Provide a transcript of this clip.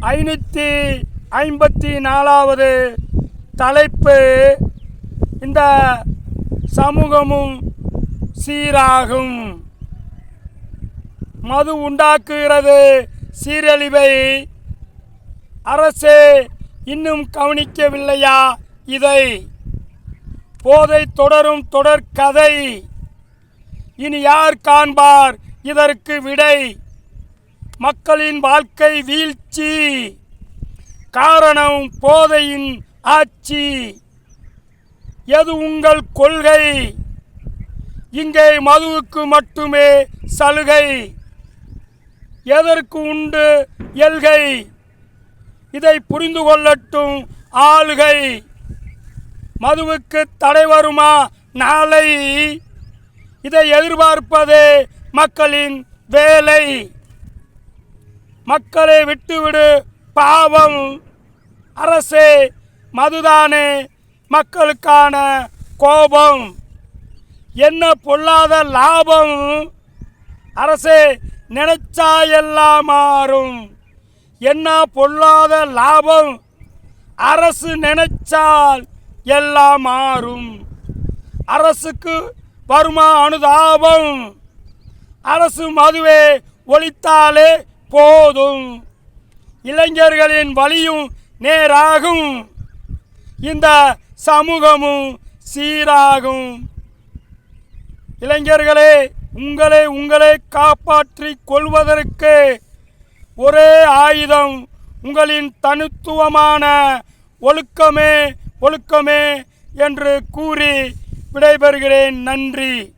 554வது தலைப்பு இந்த சமூகமும் சீராகும். மது உண்டாக்குகிறது சீரழிவை. அரசே இன்னும் கவனிக்கவில்லையா இதை? போதை தொடரும் தொடர்கதை. இனி யார் காண்பார் இதற்கு விடை? மக்களின் வாழ்க்கை வீழ்ச்சி காரணம் போதையின் ஆட்சி. எது உங்கள் கொள்கை? இங்கே மதுவுக்கு மட்டுமே சலுகை. எதற்கு உண்டு எல்கை? இதை புரிந்து கொள்ளட்டும் ஆளுகை. மதுவுக்கு தடை வருமா நாளை? இதை எதிர்பார்ப்பதே மக்களின் வேலை. மக்களை விட்டுவிடு பாவம். அரசே மதுதானே மக்களுக்கான கோபம். என்ன பொல்லாத லாபம்? அரசே நினைச்சா எல்லாம் மாறும். என்ன பொல்லாத லாபம்? அரசு நினைச்சால் எல்லாம் மாறும். அரசுக்கு வருமா அனுதாபம்? அரசு மதுவை ஒழித்தாலே போதும். இளைஞர்களின் வழியும் நேராகும். இந்த சமூகமும் சீராகும். இளைஞர்களே, உங்களை காப்பாற்றிக் கொள்வதற்கு ஒரே ஆயுதம் உங்களின் தனித்துவமான ஒழுக்கமே என்று கூறி விடைபெறுகிறேன். நன்றி.